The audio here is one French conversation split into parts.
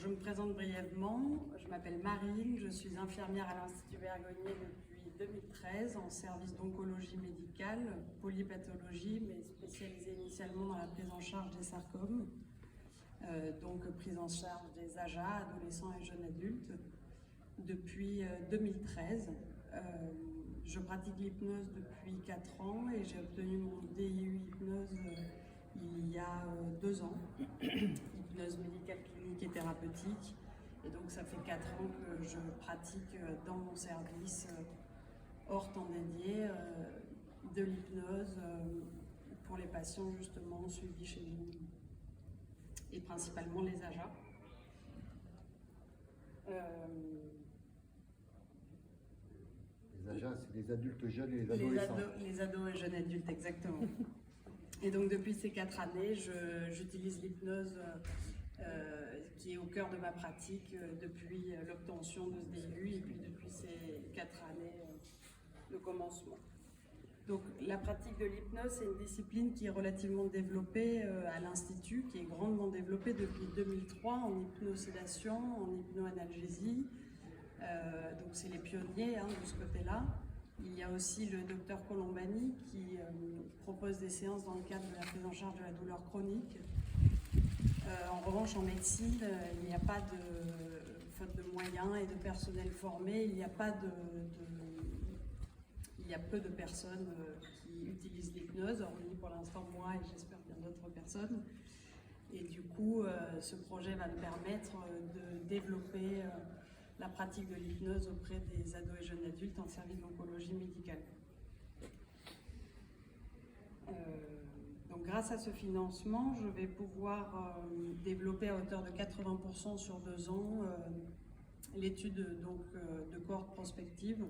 me présente brièvement. Je m'appelle Marine, je suis infirmière à l'Institut Bergonié depuis 2013 en service d'oncologie médicale, polypathologie, mais spécialisée initialement dans la prise en charge des sarcomes, donc prise en charge des AJA, adolescents et jeunes adultes, depuis 2013. Je pratique l'hypnose depuis 4 ans et j'ai obtenu mon DIU hypnose il y a 2 ans, hypnose médicale clinique et thérapeutique. Et donc ça fait 4 ans que je pratique dans mon service hors temps dédié de l'hypnose pour les patients justement suivis chez nous et principalement les AJA. Les AJA, c'est les adultes jeunes et les adolescents. Les ados et jeunes adultes, exactement. Et donc depuis ces 4 années, j'utilise l'hypnose qui est au cœur de ma pratique depuis l'obtention de ce DU et puis depuis ces 4 années de commencement. Donc la pratique de l'hypnose, c'est une discipline qui est relativement développée à l'Institut, qui est grandement développée depuis 2003 en hypnosédation, en hypnoanalgésie. Donc c'est les pionniers de ce côté-là. Il y a aussi le docteur Colombani qui propose des séances dans le cadre de la prise en charge de la douleur chronique. En revanche, en médecine, il n'y a pas de faute de moyens et de personnel formé. Il y a peu de personnes qui utilisent l'hypnose, hormis pour l'instant moi et j'espère bien d'autres personnes. Et du coup, ce projet va me permettre de développer la pratique de l'hypnose auprès des ados et jeunes adultes en service d'oncologie médicale. Donc grâce à ce financement, je vais pouvoir développer à hauteur de 80% sur 2 ans l'étude de cohorte prospective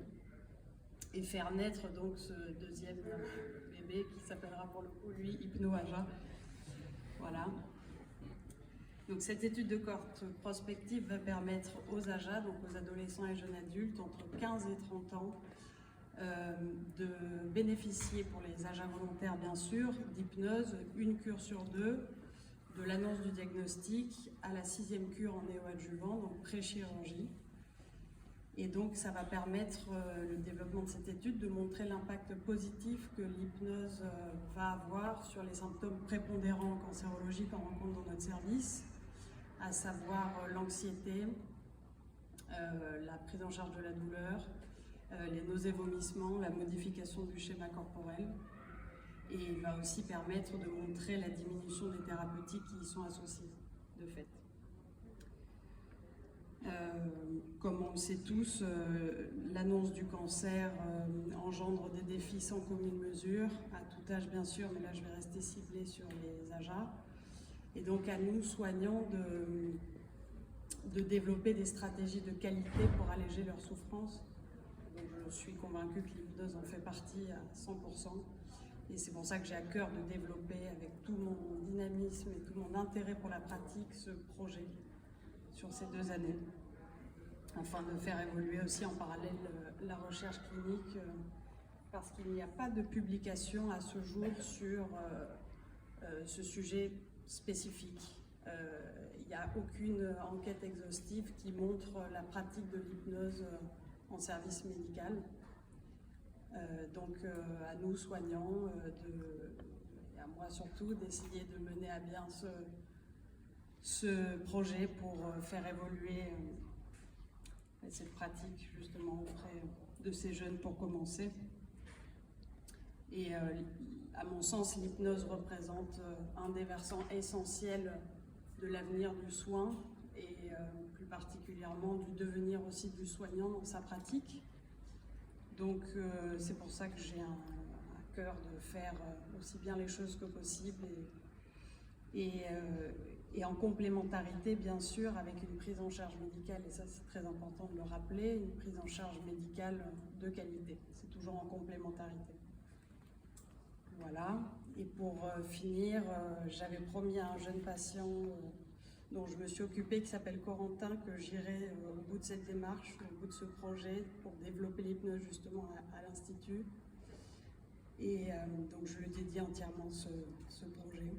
et faire naître donc ce deuxième bébé qui s'appellera pour le coup lui Hypno-AJA. Voilà. Donc cette étude de cohorte prospective va permettre aux AJA, donc aux adolescents et jeunes adultes entre 15 et 30 ans, de bénéficier pour les AJA volontaires bien sûr d'hypnose, 1 cure sur 2, de l'annonce du diagnostic à la 6e cure en néoadjuvant, donc pré-chirurgie. Et donc ça va permettre le développement de cette étude de montrer l'impact positif que l'hypnose va avoir sur les symptômes prépondérants en cancérologie qu'on rencontre dans notre service, à savoir l'anxiété, la prise en charge de la douleur, les nausées, vomissements, la modification du schéma corporel. Et il va aussi permettre de montrer la diminution des thérapeutiques qui y sont associées, de fait. Comme on le sait tous, l'annonce du cancer engendre des défis sans commune mesure, à tout âge bien sûr, mais là je vais rester ciblée sur les AJA. Et donc à nous, soignants, de développer des stratégies de qualité pour alléger leur souffrance. Donc, je suis convaincue que l'hypnose en fait partie à 100%. Et c'est pour ça que j'ai à cœur de développer avec tout mon dynamisme et tout mon intérêt pour la pratique ce projet sur ces 2 années, afin de faire évoluer aussi en parallèle la recherche clinique, parce qu'il n'y a pas de publication à ce jour sur ce sujet spécifique. Il n'y a aucune enquête exhaustive qui montre la pratique de l'hypnose en service médical. Donc à nous soignants, et à moi surtout, d'essayer de mener à bien ce projet pour faire évoluer cette pratique justement auprès de ces jeunes pour commencer. Et à mon sens, l'hypnose représente un des versants essentiels de l'avenir du soin et plus particulièrement du devenir aussi du soignant dans sa pratique. Donc c'est pour ça que j'ai à cœur de faire aussi bien les choses que possible et en complémentarité bien sûr avec une prise en charge médicale, et ça c'est très important de le rappeler, une prise en charge médicale de qualité. C'est toujours en complémentarité. Voilà, et pour finir, j'avais promis à un jeune patient dont je me suis occupée, qui s'appelle Corentin, que j'irai au bout de cette démarche, au bout de ce projet, pour développer l'hypnose justement à l'Institut. Et donc je lui dédie entièrement ce projet.